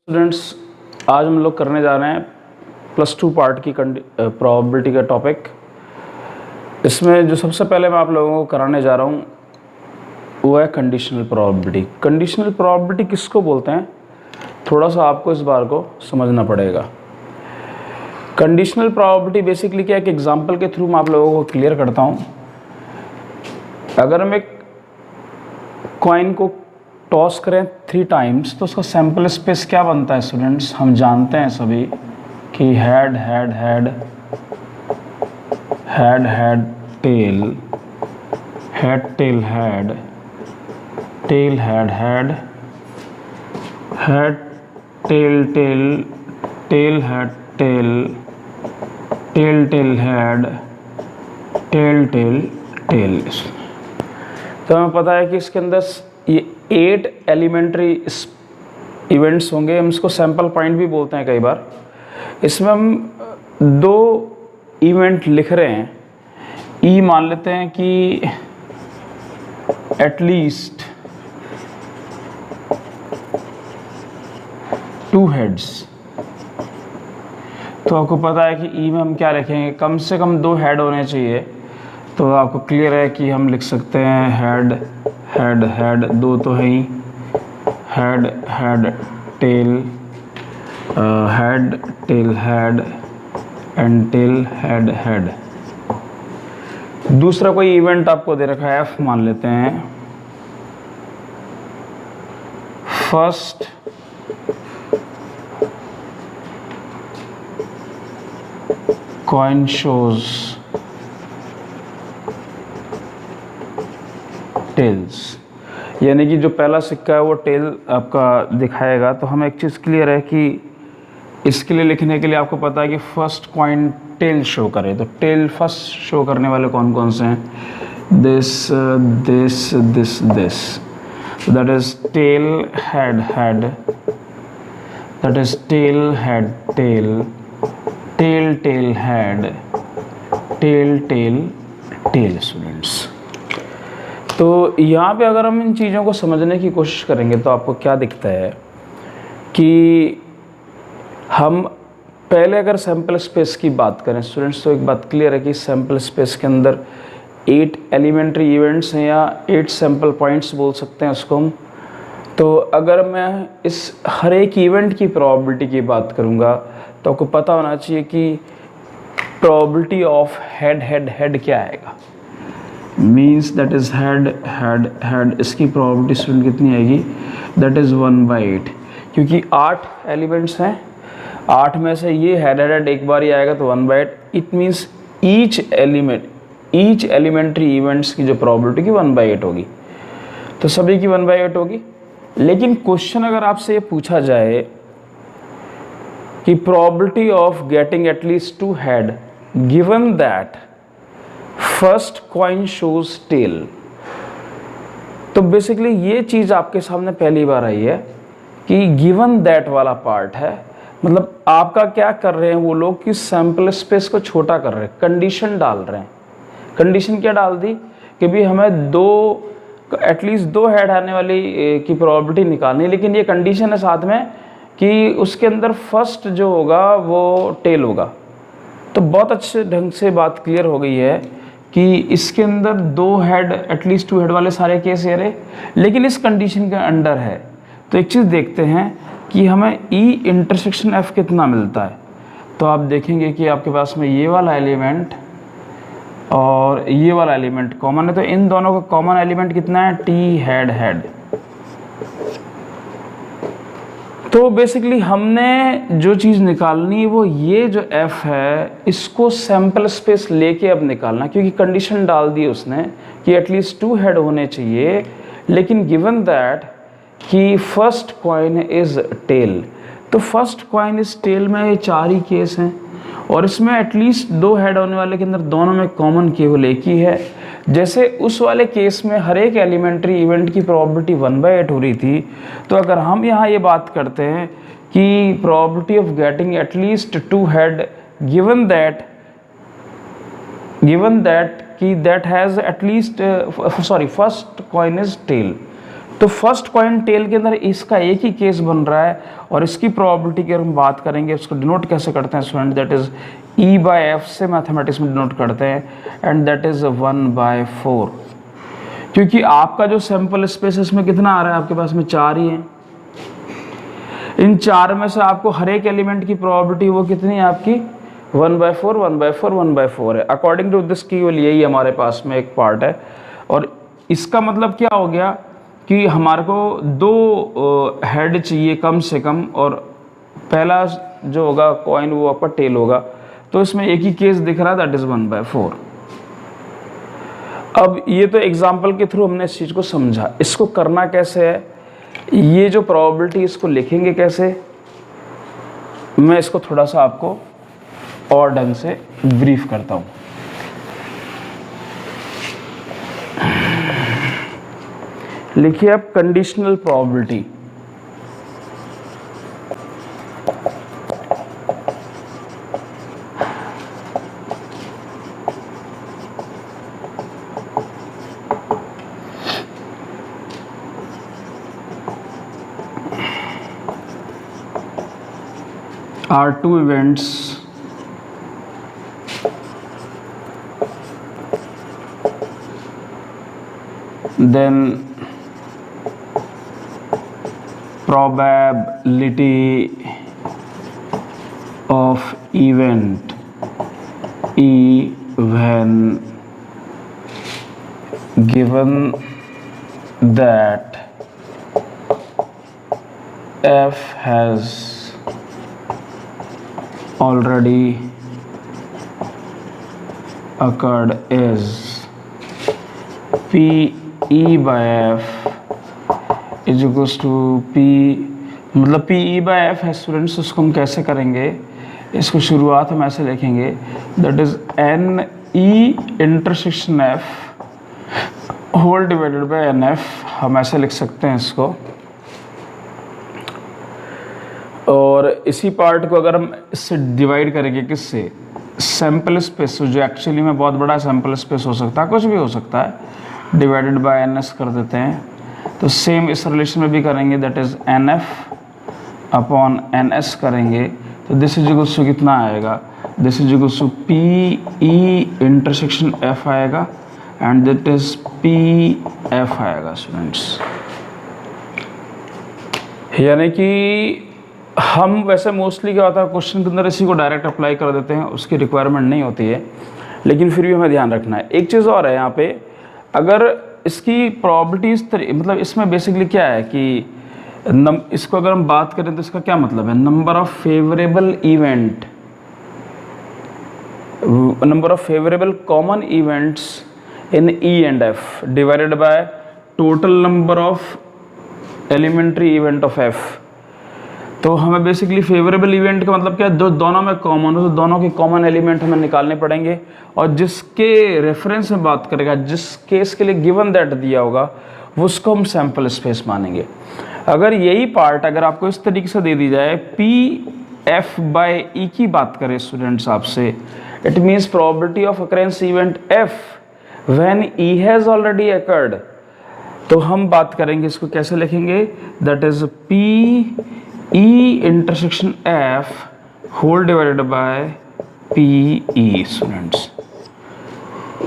Students, आज हम लोग करने जा रहे हैं +2 पार्ट की प्रोबेबिलिटी का टॉपिक। इसमें जो सबसे पहले मैं आप लोगों को कराने जा रहा हूँ वो है कंडीशनल प्रोबेबिलिटी। कंडीशनल प्रोबेबिलिटी किसको बोलते हैं, थोड़ा सा आपको इस बार को समझना पड़ेगा। कंडीशनल प्रोबेबिलिटी बेसिकली क्या है, एक एग्जांपल के थ्रू मैं आप लोगों को क्लियर करता हूँ। अगर हम एक कॉइन को टॉस करें 3 टाइम्स तो उसका सैंपल स्पेस क्या बनता है स्टूडेंट्स, हम जानते हैं सभी कि head head head head head tail head tail head tail head head head tail tail tail head tail tail tail head tail tail tail. तो हमें पता है कि इसके अंदर ये 8 एलिमेंट्री इवेंट्स होंगे, हम इसको सैंपल पॉइंट भी बोलते हैं कई बार। इसमें हम 2 इवेंट लिख रहे हैं। ई मान लेते हैं कि एटलीस्ट 2 हेड्स। तो आपको पता है कि ई में हम क्या लिखेंगे, कम से कम 2 हेड होने चाहिए। तो आपको क्लियर है कि हम लिख सकते हैं हेड हेड हेड, 2 तो है ही, head head tail head tail head and tail head head. दूसरा कोई इवेंट आपको दे रखा है, एफ मान लेते हैं। फर्स्ट कॉइन शोज टेल्स, यानी कि जो पहला सिक्का है वो टेल आपका दिखाएगा। तो हमें एक चीज़ क्लियर है कि इसके लिए लिखने के लिए आपको पता है कि फर्स्ट कॉइन टेल शो करे। तो टेल फर्स्ट शो करने वाले कौन कौन से हैं, this this this this, that is tail head head, that is tail head tail tail tail head tail tail tail. Students, तो यहाँ पे अगर हम इन चीज़ों को समझने की कोशिश करेंगे तो आपको क्या दिखता है कि हम पहले अगर सैंपल स्पेस की बात करें स्टूडेंट्स, तो एक बात क्लियर है कि सैंपल स्पेस के अंदर 8 एलिमेंट्री इवेंट्स हैं या 8 सैंपल पॉइंट्स बोल सकते हैं उसको हम। तो अगर मैं इस हर एक इवेंट की प्रोबेबिलिटी की बात करूँगा तो आपको पता होना चाहिए कि probability of head head head क्या आएगा, means that is head head head. इसकी प्रोबेबिलिटी स्टूडेंट कितनी आएगी, दैट इज़ 1/8, क्योंकि 8 एलिमेंट्स हैं, 8 में से ये हेड हेड एक बार ही आएगा तो 1/8। It means each elementary events की जो प्रोबेबिलिटी की 1/8 होगी, तो सभी की 1/8 होगी। लेकिन क्वेश्चन अगर आपसे ये पूछा जाए कि probability of getting at least 2 head given that first coin shows tail, तो बेसिकली ये चीज़ आपके सामने पहली बार आई है कि गिवन दैट वाला पार्ट है। मतलब आपका क्या कर रहे हैं वो लोग कि सैंपल स्पेस को छोटा कर रहे हैं, कंडीशन डाल रहे हैं। कंडीशन क्या डाल दी कि भी हमें एटलीस्ट 2 हेड आने वाली की प्रोबेबिलिटी निकालनी है, लेकिन ये कंडीशन है साथ में कि उसके अंदर फर्स्ट जो होगा वो टेल होगा। तो बहुत अच्छे ढंग से बात क्लियर हो गई है कि इसके अंदर 2 हेड एटलीस्ट 2 हेड वाले सारे केस ये रहे, लेकिन इस कंडीशन के अंडर है। तो एक चीज़ देखते हैं कि हमें ई इंटरसेक्शन एफ कितना मिलता है। तो आप देखेंगे कि आपके पास में ये वाला एलिमेंट और ये वाला एलिमेंट कॉमन है, तो इन दोनों का कॉमन एलिमेंट कितना है, टी हेड हेड। तो बेसिकली हमने जो चीज़ निकालनी है वो ये जो f है इसको सैंपल स्पेस लेके अब निकालना, क्योंकि कंडीशन डाल दी उसने कि एटलीस्ट 2 हेड होने चाहिए, लेकिन गिवन दैट कि फर्स्ट कॉइन इज टेल। तो फर्स्ट कॉइन इज टेल में ये 4 ही केस हैं और इसमें एटलीस्ट 2 हेड होने वाले के अंदर दोनों में कॉमन केवल एक ही है। जैसे उस वाले केस में हर एक एलिमेंट्री इवेंट की प्रोबेबिलिटी 1/8 हो रही थी, तो अगर हम यहाँ ये बात करते हैं कि probability of getting at least 2 head given that कि that has at least first coin is tail, तो फर्स्ट कॉइन टेल के अंदर इसका एक ही केस बन रहा है, और इसकी प्रोबेबिलिटी की अगर हम बात करेंगे, उसको डिनोट कैसे करते हैं स्टूडेंट, दैट इज E/F से मैथमेटिक्स में डिनोट करते हैं, एंड दैट इज 1/4। क्योंकि आपका जो सैंपल स्पेस इसमें कितना आ रहा है, आपके पास में 4 ही है। इन 4 में से आपको हर एक एलिमेंट की प्रोबेबिलिटी वो कितनी है आपकी 1/4 1/4 1/4 है। अकॉर्डिंग टू दिस केवल यही हमारे पास में एक पार्ट है। और इसका मतलब क्या हो गया कि हमारे को 2 हेड चाहिए कम से कम, और पहला जो होगा कॉइन वो आपका टेल होगा। तो इसमें एक ही केस दिख रहा है, दैट इज 1/4। अब ये तो एग्जाम्पल के थ्रू हमने इस चीज़ को समझा। इसको करना कैसे है, ये जो प्रोबेबिलिटी इसको लिखेंगे कैसे, मैं इसको थोड़ा सा आपको और ढंग से ब्रीफ करता हूँ। लिखिए आप conditional probability. are 2 events then probability of event E when given that F has already occurred is P/E/F is equals to P, मतलब P/E/F है स्टूडेंट्स। उसको हम कैसे करेंगे, इसको शुरुआत हम ऐसे लिखेंगे, that is NE intersection F whole divided by NF। हम ऐसे लिख सकते हैं इसको। और इसी पार्ट को अगर हम इससे डिवाइड करेंगे किससे, सैंपल स्पेस, जो एक्चुअली में बहुत बड़ा सैंपल स्पेस हो सकता है, कुछ भी हो सकता है, डिवाइडेड बाय NS कर देते हैं। तो सेम इस रिलेशन में भी करेंगे, that is NF upon NS करेंगे। तो दिस इज इक्वल्स टू कितना आएगा, this is equals to PE intersection F आएगा, एंड दैट इज PF आएगा स्टूडेंट्स। यानी कि हम वैसे मोस्टली क्या होता है, क्वेश्चन के अंदर इसी को डायरेक्ट अप्लाई कर देते हैं, उसकी रिक्वायरमेंट नहीं होती है, लेकिन फिर भी हमें ध्यान रखना है। एक चीज़ और है यहाँ पे, अगर इसकी प्रॉपर्टीज मतलब इसमें बेसिकली क्या है कि इसको अगर हम बात करें तो इसका क्या मतलब है, number of favourable event, number of favourable common events in E and F divided by total number of elementary event of F। तो हमें बेसिकली फेवरेबल इवेंट का मतलब क्या है, जो दोनों में कॉमन हो, तो दोनों के कॉमन एलिमेंट हमें निकालने पड़ेंगे, और जिसके रेफरेंस में बात करेगा, जिस केस के लिए गिवन दैट दिया होगा, वो उसको हम सैंपल स्पेस मानेंगे। अगर यही पार्ट अगर आपको इस तरीके से दे दी जाए, P/F/E की बात करें स्टूडेंट्स आपसे, it means probability of occurrence event F when E has already occurred. तो हम बात करेंगे, इसको कैसे लिखेंगे, that is PE intersection F whole divided by PE students.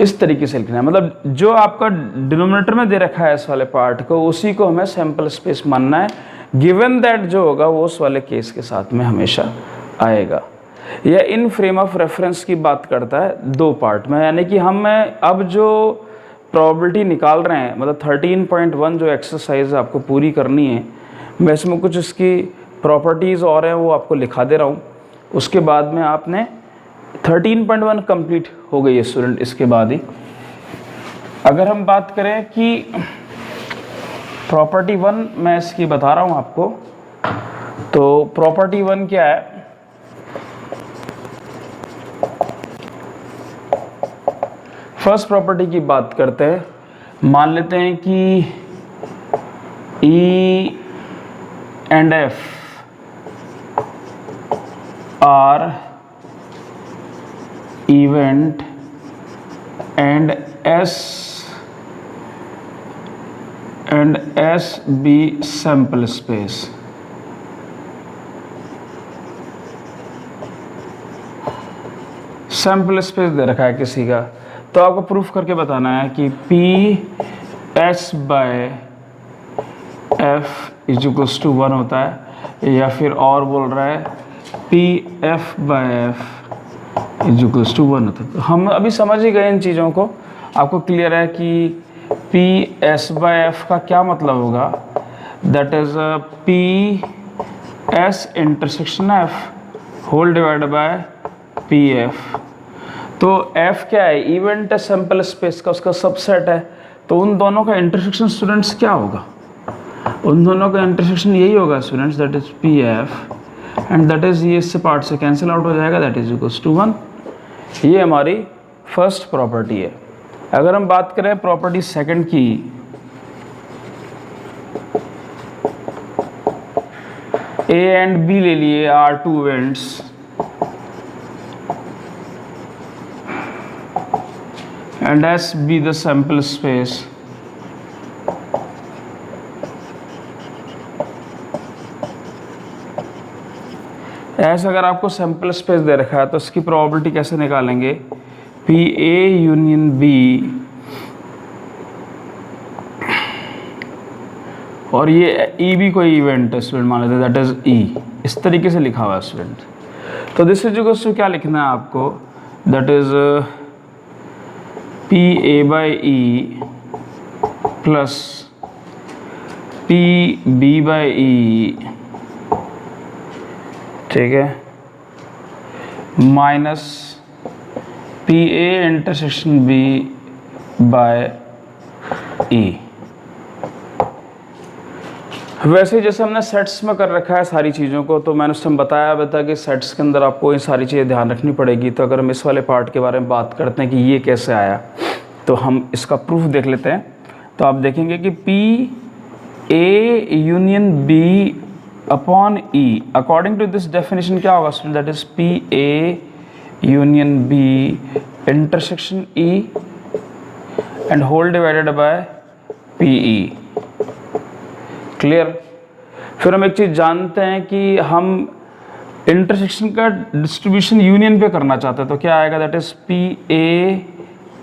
इस तरीके से लिखना है, मतलब जो आपका डिनोमिनेटर में दे रखा है इस वाले पार्ट को, उसी को हमें सैंपल स्पेस मानना है, गिवन दैट जो होगा वो उस वाले केस के साथ में हमेशा आएगा। यह इन फ्रेम ऑफ रेफरेंस की बात करता है 2 पार्ट में, यानी कि हम अब जो प्रोबेबिलिटी निकाल रहे हैं, मतलब 13.1 जो एक्सरसाइज आपको पूरी करनी है, मैं इसमें कुछ इसकी प्रॉपर्टीज़ और हैं वो आपको लिखा दे रहा हूँ। उसके बाद में आपने 13.1 कंप्लीट हो गई है स्टूडेंट। इसके बाद ही अगर हम बात करें कि प्रॉपर्टी 1 मैं इसकी बता रहा हूँ आपको, तो प्रॉपर्टी 1 क्या है, फर्स्ट प्रॉपर्टी की बात करते हैं। मान लेते हैं कि E and F are event and S and S B sample space. Sample space दे रखा है किसी का, तो आपको प्रूफ करके बताना है कि P S by F is equals to 1 होता है, या फिर और बोल रहा है P F by F is equals to 1 होता है। तो हम अभी समझ ही गए इन चीज़ों को, आपको क्लियर है कि पी एस बाय एफ का क्या मतलब होगा, that is P S intersection F whole divide by P F. तो f क्या है, इवेंट है सैंपल स्पेस का, उसका सबसेट है, तो उन दोनों का इंटरसेक्शन स्टूडेंट्स क्या होगा, उन दोनों का इंटरसेक्शन यही होगा students, that is P F and that is, ये इससे पार्ट से कैंसिल आउट हो जाएगा, दैट इज इक्वल्स टू 1। ये हमारी फर्स्ट प्रॉपर्टी है। अगर हम बात करें प्रॉपर्टी सेकंड की, ए एंड बी ले लिए are two events, and S be the sample space, S अगर आपको सैंपल स्पेस दे रखा है तो इसकी प्रोबेबिलिटी कैसे निकालेंगे, पी ए यूनियन बी, और ये ई भी कोई इवेंट है स्टूडेंट मान लेते हैं, दैट इज ई, इस तरीके से लिखा हुआ है स्टूडेंट। तो दिस इज इक्वल्स टू क्या लिखना है आपको, that is P A by E plus P B by E, ठीक है, minus P A intersection B by E. वैसे जैसे हमने सेट्स में कर रखा है सारी चीज़ों को, तो मैंने उस टाइम बताया कि सेट्स के अंदर आपको ये सारी चीज़ें ध्यान रखनी पड़ेगी। तो अगर हम इस वाले पार्ट के बारे में बात करते हैं कि ये कैसे आया, तो हम इसका प्रूफ देख लेते हैं। तो आप देखेंगे कि P A union B upon E, according to this definition क्या होगा student, that is P A union B intersection E and whole divided by P E. Clear. फिर हम एक चीज़ जानते हैं कि हम इंटरसेक्शन का डिस्ट्रीब्यूशन यूनियन पे करना चाहते हैं, तो क्या आएगा, that is P A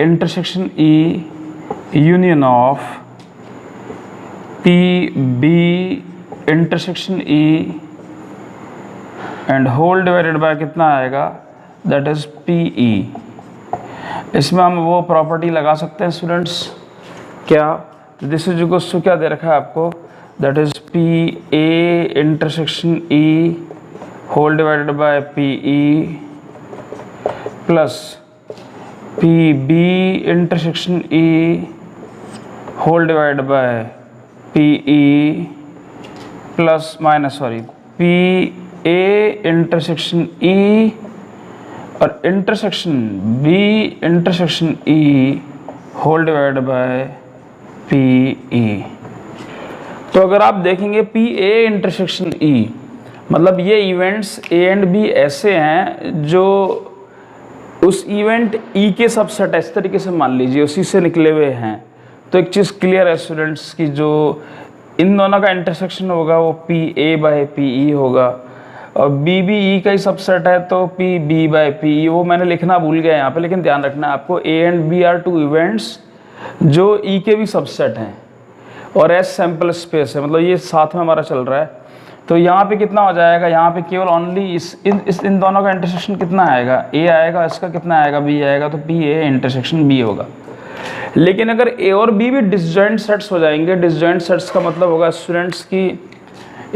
intersection E union of P B intersection E and whole divided by कितना आएगा, दैट इज पी ई। इसमें हम वो प्रॉपर्टी लगा सकते हैं स्टूडेंट्स, क्या, दिस इज इक्वल्स टू क्या दे रखा है आपको, that is P A intersection E whole divided by P E plus P B intersection E whole divide by P E plus minus P A intersection E और intersection B intersection E whole divide by P E. तो अगर आप देखेंगे P A intersection ई, मतलब ये events A and B ऐसे हैं जो उस इवेंट ई के सबसेट, इस तरीके से मान लीजिए उसी से निकले हुए हैं। तो एक चीज़ क्लियर है स्टूडेंट्स की जो इन दोनों का इंटरसेक्शन होगा वो पी ए बाय पी ई होगा, और बी भी ई का ही सबसेट है तो P B by P E, वो मैंने लिखना भूल गया यहाँ पे, लेकिन ध्यान रखना आपको A and B are two events जो ई के भी सबसेट हैं और एस सैंपल स्पेस है, मतलब ये साथ में हमारा चल रहा है। तो यहाँ पे कितना हो जाएगा, यहाँ पे केवल ओनली इन दोनों का इंटरसेक्शन कितना आएगा, ए आएगा, इसका कितना आएगा, बी आएगा, तो पी ए इंटरसेक्शन बी होगा। लेकिन अगर ए और बी भी डिसजॉइंट सेट्स हो जाएंगे, डिसजॉइंट सेट्स का मतलब होगा स्टूडेंट्स की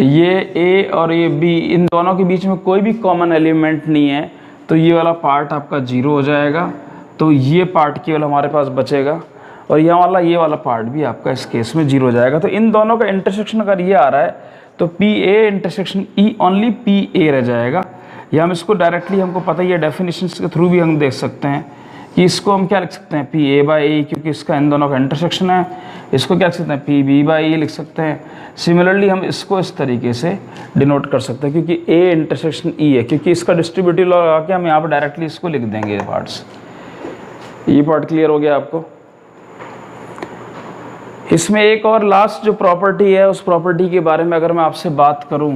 ये ए और ये बी, इन दोनों के बीच में कोई भी कॉमन एलिमेंट नहीं है, तो ये वाला पार्ट आपका जीरो हो जाएगा, तो ये पार्ट केवल हमारे पास बचेगा, और यहाँ ये वाला पार्ट भी आपका इस केस में जीरो हो जाएगा। तो इन दोनों का इंटरसेक्शन अगर ये आ रहा है तो P A intersection E only P A रह जाएगा। या हम इसको डायरेक्टली, हमको पता ही है डेफिनेशन के थ्रू भी हम देख सकते हैं कि इसको हम क्या लिख सकते हैं, पी ए बाई ए, क्योंकि इसका इन दोनों का इंटरसेक्शन है। इसको क्या लिख सकते हैं, पी बी बाई ए लिख सकते हैं। सिमिलरली हम इसको इस तरीके से डिनोट कर सकते हैं, क्योंकि ए इंटरसेक्शन ई है, क्योंकि इसका डिस्ट्रीब्यूटिव लॉ लगा के हम यहाँ पर डायरेक्टली इसको लिख देंगे ये पार्ट्स। ये पार्ट क्लियर हो गया आपको। इसमें एक और लास्ट जो प्रॉपर्टी है, उस प्रॉपर्टी के बारे में अगर मैं आपसे बात करूं,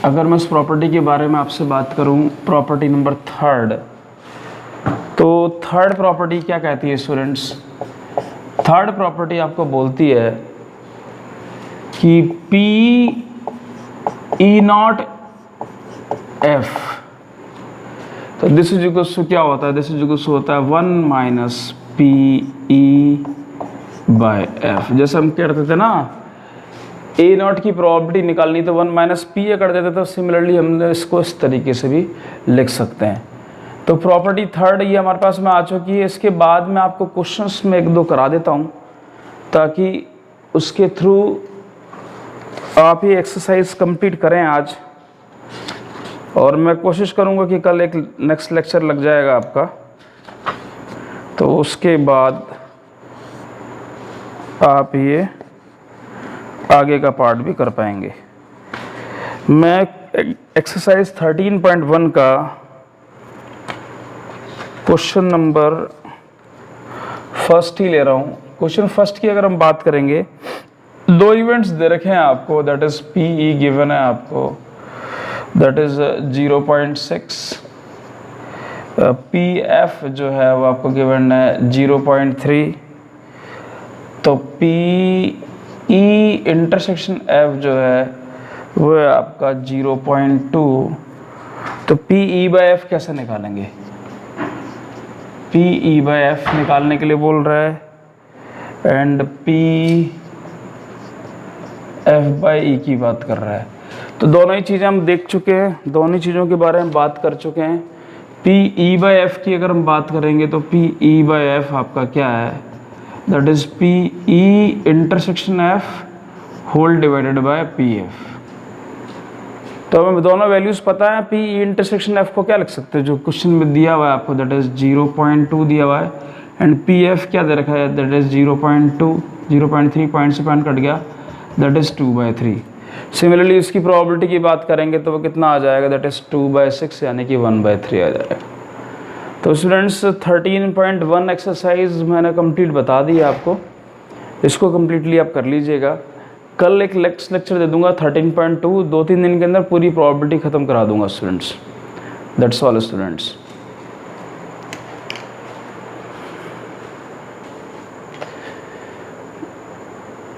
अगर मैं उस प्रॉपर्टी के बारे में आपसे बात करूं, प्रॉपर्टी नंबर थर्ड, तो थर्ड प्रॉपर्टी क्या कहती है स्टूडेंट्स? थर्ड प्रॉपर्टी आपको बोलती है कि पी ई नॉट एफ, तो दिस इज इक्वल्स टू क्या होता है? दिस इज इक्वल्स टू होता है 1 minus P E bye F. जैसे हम कहते थे ना ए नॉट की प्रॉपर्टी निकालनी तो 1 माइनस पी ए कर देते थे, सिमिलरली हम इसको इस तरीके से भी लिख सकते हैं। तो प्रॉपर्टी थर्ड ये हमारे पास में आ चुकी है। इसके बाद मैं आपको क्वेश्चंस में एक दो करा देता हूँ ताकि उसके थ्रू आप ये एक्सरसाइज कंप्लीट करें आज, और मैं कोशिश करूँगा कि कल एक नेक्स्ट लेक्चर लग जाएगा आपका, तो उसके बाद आप ये आगे का पार्ट भी कर पाएंगे। मैं एक्सरसाइज 13.1 का क्वेश्चन नंबर फर्स्ट ही ले रहा हूँ। क्वेश्चन फर्स्ट की अगर हम बात करेंगे, दो इवेंट्स दे रखे हैं आपको, that is P E given है आपको, दैट इज 0.6, पी एफ जो है वो आपको गिवन है 0.3, तो पी ई इंटरसेक्शन एफ जो है वो है आपका 0.2। तो पी ई बाय एफ कैसे निकालेंगे? पी ई बाय एफ निकालने के लिए बोल रहा है, and P F by E की बात कर रहा है। तो दोनों ही चीज़ें हम देख चुके हैं, दोनों ही चीज़ों के बारे में बात कर चुके हैं। पी ई बाई एफ की अगर हम बात करेंगे तो पी ई बाई एफ आपका क्या है? That is P E intersection F whole divided by P F. तो हमें दोनों वैल्यूज़ पता है। पी ई इंटरसेक्शन एफ को क्या लिख सकते हैं जो क्वेश्चन में दिया हुआ है आपको, दैट इज 0.2 दिया हुआ है, एंड पी एफ क्या दे रखा है? दैट इज 0.2, 0.3 पॉइंट से पॉइंट कट गया, दैट इज 2/3। सिमिलरली इसकी प्रोबेबिलिटी की बात करेंगे तो वो कितना आ जाएगा? दैट इज 2/6 यानी कि 1/3 आ जाएगा। तो स्टूडेंट्स 13.1 एक्सरसाइज मैंने कंप्लीट बता दी है आपको, इसको कम्प्लीटली आप कर लीजिएगा। कल एक नेक्स्ट लेक्चर दे दूंगा 13.2, 2-3 दिन के अंदर पूरी प्रोबेबिलिटी ख़त्म करा दूंगा स्टूडेंट्स। That's all students.